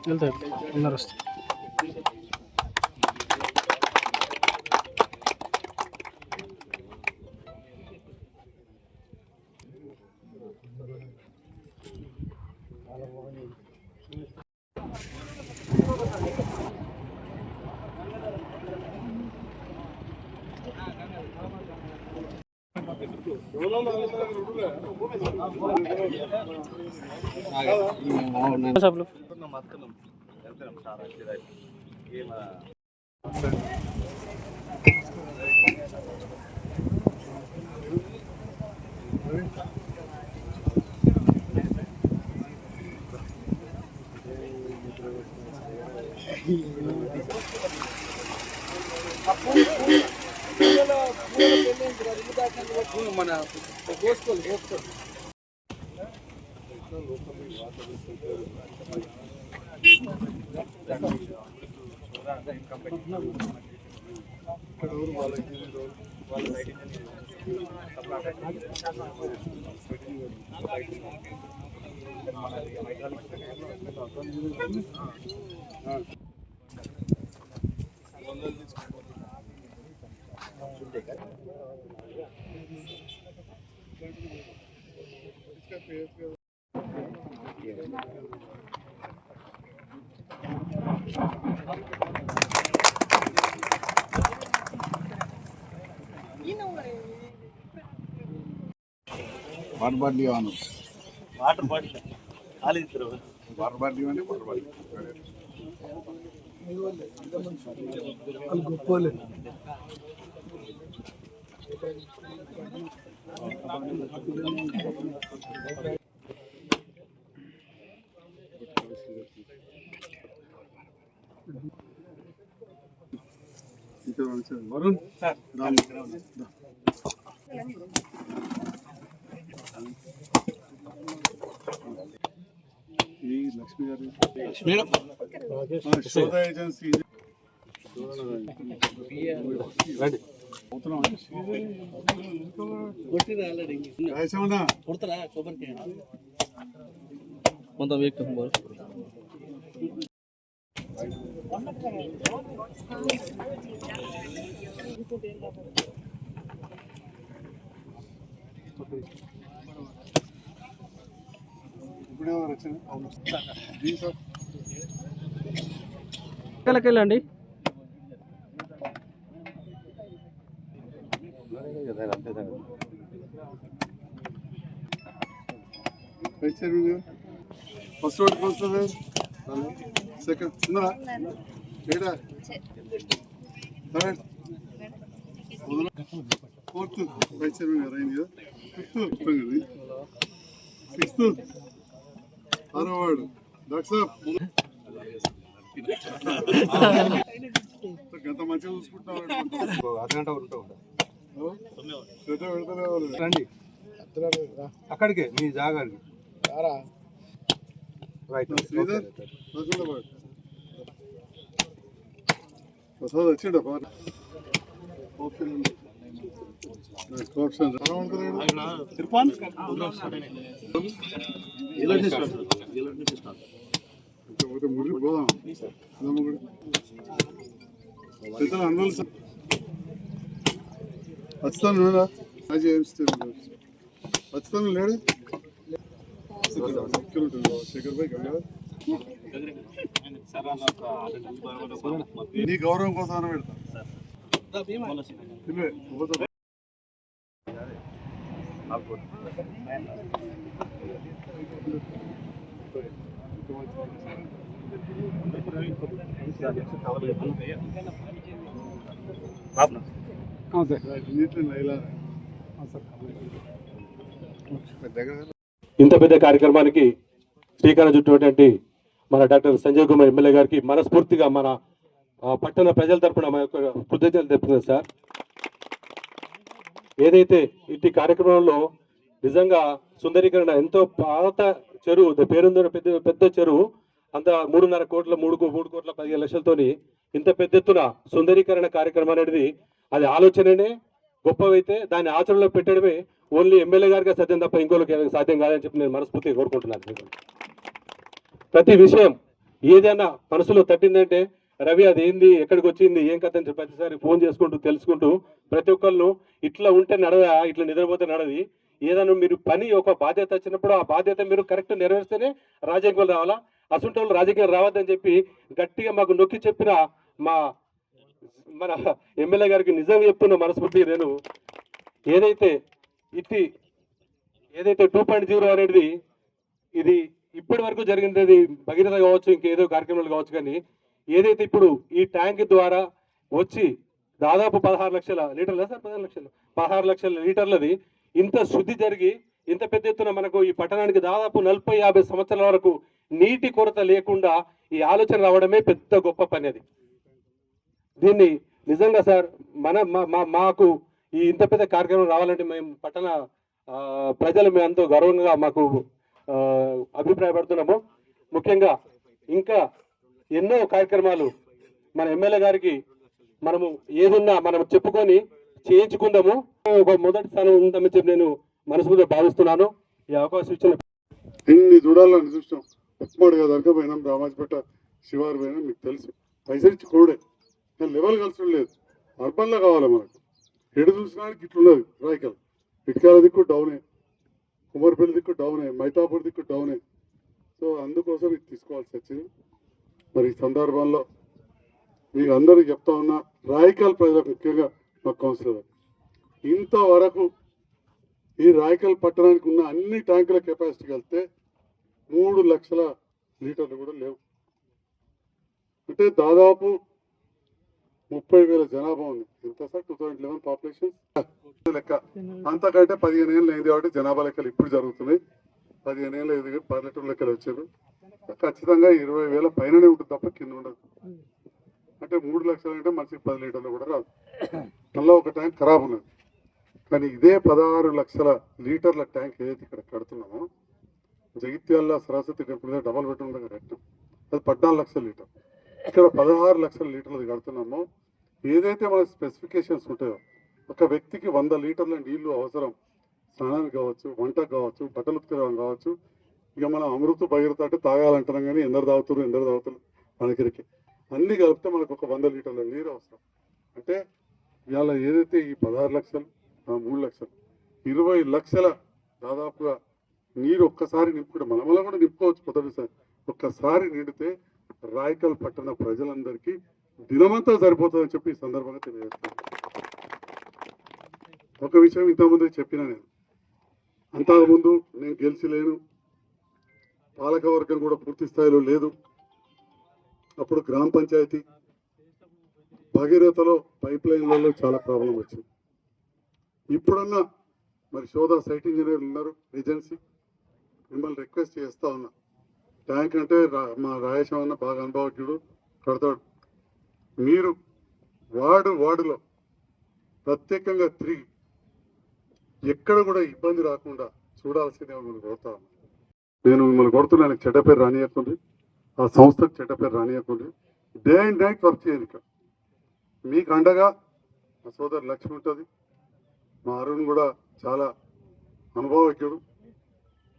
వెళ్తాయి అందరు వస్తాయి. సబ్లు మన కోసుకోవాలి వాటర్ బాటిల్ ఇవ్వను. వాటర్ బాటిల్ వాటర్ బాటిల్ ఇవ్వండి. వాటర్ బాటిల్ గొప్పలే వరుణ్ సార్ ఈ లక్ష్మి గారు శోధ ఏజెన్సీ కొంత వ్యక్తి వెళ్ళండి. ఫస్ట్ వస్తుంది సెకండ్ ఉన్నారా థర్డ్ ఫోర్త్ వైస్ చైర్మన్ గారు అయింది కదా. ఫిఫ్త్ సిక్స్త్ ఆరో వార్డు డాక్టర్ గంత మంచిగా చూసుకుంటున్నాం. అరగంట ఉంటావు రండి అక్కడికే మీ జాగారికి శ్రీధర్ వచ్చిండ ముడి పోదాం అనుభవం వచ్చాను వచ్చాను లేడు శేఖర్ భాయ్ నీ గౌరవం కోసం పెడతా ఇంత పెద్ద కార్యక్రమానికి శ్రీకారం చుట్టినటువంటి మన డాక్టర్ సంజయ్ కుమార్ ఎమ్మెల్యే గారికి మనస్ఫూర్తిగా మన పట్టణ ప్రజల తరపున మా యొక్క కృతజ్ఞతలు తెలుపుతున్నాం సార్. ఏదైతే ఇట్టి కార్యక్రమంలో నిజంగా సుందరీకరణ ఎంతో పాత చెరువు పేరుందిన పెద్ద చెరువు అంత 3.5 కోట్ల 3,15 లక్షలతోని ఇంత పెద్ద ఎత్తున సుందరీకరణ కార్యక్రమం అనేది అది ఆలోచననే గొప్పవైతే దాన్ని ఆచరణలో పెట్టడమే ఓన్లీ ఎమ్మెల్యే గారికి సాధ్యం తప్ప ఇంకోళ్ళకి సాధ్యం కాదని చెప్పి నేను మనస్ఫూర్తిగా కోరుకుంటున్నాను. ప్రతి విషయం ఏదైనా మనసులో తట్టిందంటే రవి అదేంది ఎక్కడికి వచ్చింది ఏం కథ అని చెప్పి ప్రతిసారి ఫోన్ చేసుకుంటూ తెలుసుకుంటూ ప్రతి ఒక్కళ్ళు ఇట్లా ఉంటే నడదా ఇట్లా నిద్రపోతే నడది ఏదైనా మీరు పని ఒక బాధ్యత వచ్చినప్పుడు ఆ బాధ్యత మీరు కరెక్ట్ నెరవేర్స్తేనే రాజకీయాలు రావాలా అసంటి వాళ్ళు రాజకీయాలు రావద్దని చెప్పి గట్టిగా మాకు నొక్కి చెప్పిన మన ఎమ్మెల్యే గారికి నిజం చెప్తున్న మనస్ఫూర్తి నేను ఏదైతే 2.0 అనేది ఇది ఇప్పటి వరకు జరిగింది భగీరథ కావచ్చు ఇంకేదో కార్యక్రమాలు కావచ్చు కానీ ఏదైతే ఇప్పుడు ఈ ట్యాంక్ ద్వారా వచ్చి దాదాపు 16 లక్షల లీటర్ల సార్ 16 లక్షల లీటర్లది ఇంత శుద్ధి జరిగి ఇంత పెద్ద ఎత్తున మనకు ఈ పట్టణానికి దాదాపు 40-50 సంవత్సరాల వరకు నీటి కొరత లేకుండా ఈ ఆలోచన రావడమే పెద్ద గొప్ప పని అది. దీన్ని నిజంగా సార్ మాకు ఈ ఇంత పెద్ద కార్యక్రమం రావాలంటే మేము పట్టణ ప్రజలు మేము ఎంతో గర్వంగా మాకు అభిప్రాయపడుతున్నాము. ముఖ్యంగా ఇంకా ఎన్నో కార్యక్రమాలు మన ఎమ్మెల్యే గారికి మనము ఏదున్నా మనం చెప్పుకొని చేయించుకుందాము. ఒక మొదటి స్థానం ఉందని చెప్పి నేను మనసులో భావిస్తున్నాను. ఈ అవకాశం ఇచ్చిన ఎన్ని చూడాలని చూసినాం. ఉప్మాడు కదా అనుక పోయినాం, రామాజపేట శివారు పోయినా మీకు తెలుసు. పైసలు ఇచ్చి కోడే లెవెల్ కలిసి లేదు. అర్బన్లో కావాలి మనకు. ఎడు చూసినానికి ఇట్లున్నది రాయకల్. ఇటుకాల దిక్కు డౌనే, కుమార్పల్లి దిక్కు డౌనే, మైతాపూర్ దిక్కు డౌనే. సో అందుకోసం ఇది తీసుకోవాల్సి వచ్చింది. మరి ఈ సందర్భంలో మీకు అందరికీ చెప్తా ఉన్నా, రాయకల్ ప్రజలకు ముఖ్యంగా మా కౌన్సిలర్ ఇంతవరకు ఈ రాయకల్ పట్టణానికి ఉన్న అన్ని ట్యాంకుల కెపాసిటీ కలిస్తే 3 లక్షల లీటర్లు కూడా లేవు. అంటే దాదాపు 30,000 జనాభా ఉంది. ఎంత సార్ 2011 పాపులేషన్ లెక్క. అంతకంటే 15 ఏళ్ళు అయింది కాబట్టి జనాభా లెక్కలు ఇప్పుడు జరుగుతున్నాయి. 15 ఏళ్ళు అయింది పల్లెటూరు లెక్కలు వచ్చారు. ఖచ్చితంగా 20,000 పైననే ఉంటుంది తప్ప కింద ఉండదు. అంటే 3 లక్షలు అంటే మనిషికి 10 లీటర్లు కూడా రాదు. మళ్ళీ ఒక ట్యాంక్ ఖరాబ్ ఉన్నది. కానీ ఇదే 16 లక్షల లీటర్ల ట్యాంక్ ఏదైతే ఇక్కడ కడుతున్నామో, Jagtial Saraswati temple double bedroom దగ్గర కట్టాం. అది 14 లక్షల లీటర్. ఇక్కడ 16 లక్షల లీటర్లు కడుతున్నామో, ఏదైతే మన స్పెసిఫికేషన్స్ ఉంటాయో, ఒక వ్యక్తికి 100 లీటర్ల నీళ్లు అవసరం. స్నానానికి కావచ్చు, వంటకు కావచ్చు, బట్టలు ఉతకడం కావచ్చు. ఇక మనం అమృత భగీరథ అంటే తాగాలంటున్నాం కానీ ఎందరు తాగుతారు మనకిరికి అన్ని కలిపితే మనకు ఒక 100 లీటర్ల నీరు అవసరం. అంటే ఇవాళ ఏదైతే ఈ 16 లక్షలు 3 లక్షలు 20 లక్షల దాదాపుగా నీరు ఒక్కసారి నింపుకుంటే మనం కూడా నింపుకోవచ్చు. మొదటిసారి ఒక్కసారి నిండితే రాయకల్ పట్టణ ప్రజలందరికీ దినమంతా సరిపోతుందని చెప్పి ఈ సందర్భంగా తెలియజేస్తాను. ఒక విషయం ఇంతకుముందే చెప్పిన, నేను అంతకుముందు నేను గెలిచి లేను, పాలకవర్గం కూడా పూర్తి స్థాయిలో లేదు. అప్పుడు గ్రామ పంచాయతీ భగీరథలో పైప్ లైన్లలో చాలా ప్రాబ్లం వచ్చింది. ఇప్పుడన్నా మరి శోధ సైట్ ఇంజనీర్లు ఉన్నారు, ఏజెన్సీ, మిమ్మల్ని రిక్వెస్ట్ చేస్తూ ఉన్నా, ట్యాంక్ అంటే మా రాయేశం అన్న బాగా అనుభవజ్ఞుడు కడతాడు. మీరు వార్డులో ప్రత్యేకంగా తిరిగి ఎక్కడ కూడా ఇబ్బంది రాకుండా చూడాల్సిందే మిమ్మల్ని కోరుతా ఉన్నా. నేను మిమ్మల్ని కొడుతున్నాను, చెడ్డ పేరు రానియకుండా, ఆ సంస్థకు చెడ్డ పేరు రానియకుండా డే అండ్ నైట్ వర్క్ చేయాలి. ఇక్కడ మీకు అండగా మా సోదరు లక్ష్మి ఉంటుంది, మా అరుణ్ కూడా చాలా అనుభవజ్ఞుడు,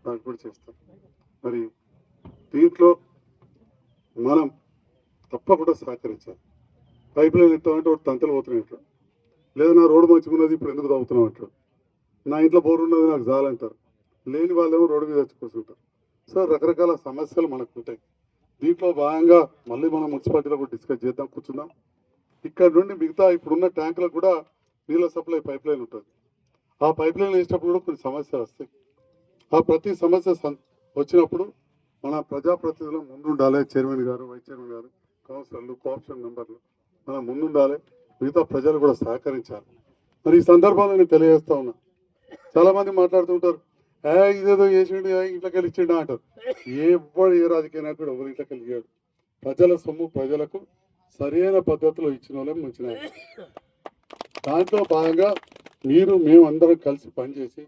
దానికి కూడా చేస్తాం. మరి దీంట్లో మనం తప్పకుండా సహకరించాలి. పైప్ లైన్ ఎత్తామంటే ఒకటి తంతలు పోతున్నాయి అంటాడు, లేదా నా రోడ్డు మంచుకున్నది ఇప్పుడు ఎందుకు తాగుతున్నాం అంటాడు, నా ఇంట్లో బోరు ఉన్నది నాకు చాలంటారు, లేని వాళ్ళేమో రోడ్డు మీద తెచ్చుకొస్తుంటారు. సో రకరకాల సమస్యలు మనకు ఉంటాయి. దీంట్లో భాగంగా మళ్ళీ మనం మున్సిపాలిటీలో కూడా డిస్కస్ చేద్దాం, కూర్చుందాం. ఇక్కడ నుండి మిగతా ఇప్పుడున్న ట్యాంకులకు కూడా నీళ్ళ సప్లై పైప్ లైన్ ఉంటుంది. ఆ పైప్ లైన్ వేసినప్పుడు కూడా కొన్ని సమస్యలు వస్తాయి. ఆ ప్రతి సమస్య వచ్చినప్పుడు మన ప్రజాప్రతినిధులు ముందుండాలి. చైర్మన్ గారు, వైస్ చైర్మన్ గారు, కౌన్సిలర్లు, కోఆప్షన్ మెంబర్లు మనం ముందుండాలి. మిగతా ప్రజలు కూడా సహకరించాలి. మరి ఈ సందర్భంలో నేను తెలియజేస్తా ఉన్నా, చాలామంది మాట్లాడుతుంటారు, ఇదేదో చేసిండు ఇంట్లోకి వెళ్ళి ఇచ్చిండు అంటారు. ఎవడు ఏ రాజకీయ నాయకుడు ఎవరు ఇంట్లోకి వెళ్ళాడు? ప్రజల సొమ్ము ప్రజలకు సరైన పద్ధతిలో ఇచ్చిన వాళ్ళే మంచి నాయకుడు. దాంట్లో భాగంగా మేము అందరం కలిసి పనిచేసి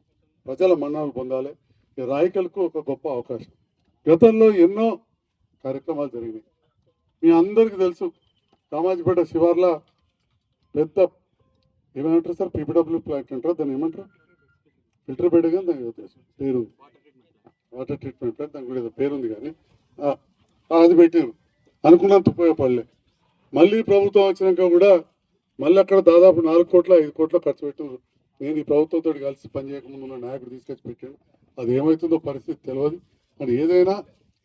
ప్రజల మన్ననలు పొందాలి. ఈ రాయకల్కు ఒక గొప్ప అవకాశం. గతంలో ఎన్నో కార్యక్రమాలు జరిగినాయి. మీ అందరికీ తెలుసు, రామాజపేట శివార్ల పెద్ద ఏమంటారు సార్, పీపీడబ్ల్యూ ప్లాంట్ అంటారు, దాన్ని ఏమంటారు, ఫిల్టర్ బెడ్ కానీ దానికి పేరుంది, వాటర్ ట్రీట్మెంట్ ప్లాంట్, దానికి కూడా పేరుంది. కానీ అది పెట్టారు, అనుకున్నంత ఉపయోగపడలే. మళ్ళీ ప్రభుత్వం వచ్చినాక కూడా మళ్ళీ అక్కడ దాదాపు 4 కోట్ల 5 కోట్ల ఖర్చు పెట్టారు. నేను ఈ ప్రభుత్వంతో కలిసి పనిచేయకముందు ఉన్న నాయకుడు తీసుకొచ్చి పెట్టాడు. అది ఏమవుతుందో పరిస్థితి తెలియదు. అది ఏదైనా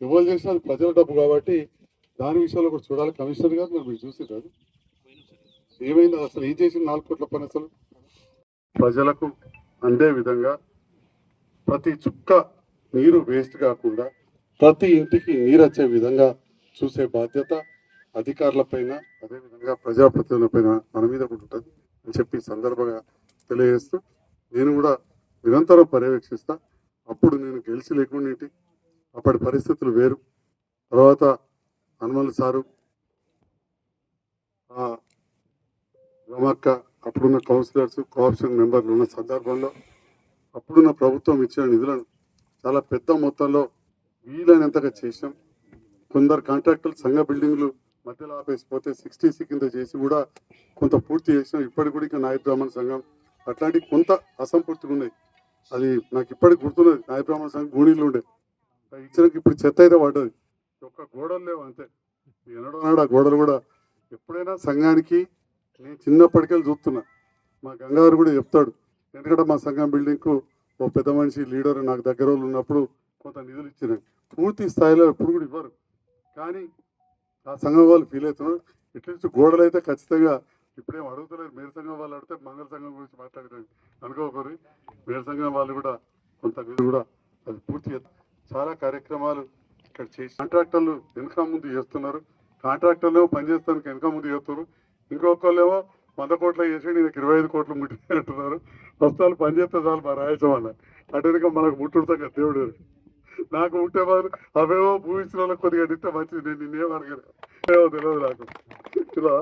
ఎవరు చేసినా అది ప్రజల డబ్బు కాబట్టి దాని విషయంలో కూడా చూడాలి. కమిషనర్ గారు మరి మీరు చూసి కాదు ఏమైంది అసలు, ఏం చేసిన 4 కోట్ల పని అసలు ప్రజలకు అందే విధంగా ప్రతి చుక్క నీరు వేస్ట్ కాకుండా ప్రతి ఇంటికి నీరు వచ్చే విధంగా చూసే బాధ్యత అధికారులపైన అదేవిధంగా ప్రజాప్రతినిధులపైన మన మీద కూడా ఉంటుంది అని చెప్పి సందర్భంగా తెలియజేస్తూ నేను కూడా నిరంతరం పర్యవేక్షిస్తా. అప్పుడు నేను గెలిచి లేకుండా అప్పటి పరిస్థితులు వేరు. తర్వాత హనుమల్ సారు, రమక్క, అప్పుడున్న కౌన్సిలర్స్, కోఆప్షన్ మెంబర్లు ఉన్న సందర్భంలో అప్పుడున్న ప్రభుత్వం ఇచ్చిన నిధులను చాలా పెద్ద మొత్తంలో వీలైనంతగా చేసినాం. కొందరు కాంట్రాక్టర్లు సంఘ బిల్డింగ్లు మధ్యలో ఆపేసిపోతే 60C కింద చేసి కూడా కొంత పూర్తి చేసినాం. ఇప్పటికి కూడా ఇంకా నాయ బ్రాహ్మణ సంఘం అట్లాంటి కొంత అసంపూర్తిగా ఉన్నాయి. అది నాకు ఇప్పటికి గుర్తున్నది. నాయ బ్రాహ్మణ సంఘం గూడీలు ఉండే ఇచ్చినాక ఇప్పుడు చెత్త అయితే పడ్డది, ఒక్క గోడలు లేవు అంతే. ఎన్నడో నాడు ఆ గోడలు కూడా ఎప్పుడైనా సంఘానికి నేను చిన్నప్పటికెళ్ళి చూస్తున్నా. మా గంగారు కూడా చెప్తాడు, ఎందుకంటే మా సంఘం బిల్డింగ్కు ఓ పెద్ద మనిషి లీడర్ నాకు దగ్గర వాళ్ళు ఉన్నప్పుడు కొంత నిధులు ఇచ్చినాయి. పూర్తి స్థాయిలో ఎప్పుడు కూడా ఇవ్వరు, కానీ ఆ సంఘం వాళ్ళు ఫీల్ అవుతున్నారు. ఇట్లీస్ట్ గోడలు అయితే ఖచ్చితంగా ఇప్పుడేం అడుగుతలేరు. మేర సంఘం వాళ్ళు అడిగితే మంగళ సంఘం గురించి మాట్లాడతారు అనుకోకరి. మేర సంఘం వాళ్ళు కూడా కొంత నిధులు కూడా అది పూర్తి చాలా కార్యక్రమాలు ఇక్కడ చేసి కాంట్రాక్టర్లు వెనక ముందు చేస్తున్నారు. కాంట్రాక్టర్లు పనిచేస్తానికి వెనక ముందు చేస్తున్నారు. ఇంకొకళ్ళేమో 100 కోట్లు చేసి నేను 25 కోట్లు ముట్టినట్టున్నారు. ప్రస్తుతాలు పనిచేస్తే చాలు మా రాయసం అన్న అటు మనకు ముట్టుడుతాం కదా దేవుడు. నాకు ఉంటే వారు అవేవో భూమించిన వాళ్ళకి కొద్దిగా నిత్తే మంచిది. నేను నిన్నేం అడగను, ఏమో తెలియదు నాకు ఇలా.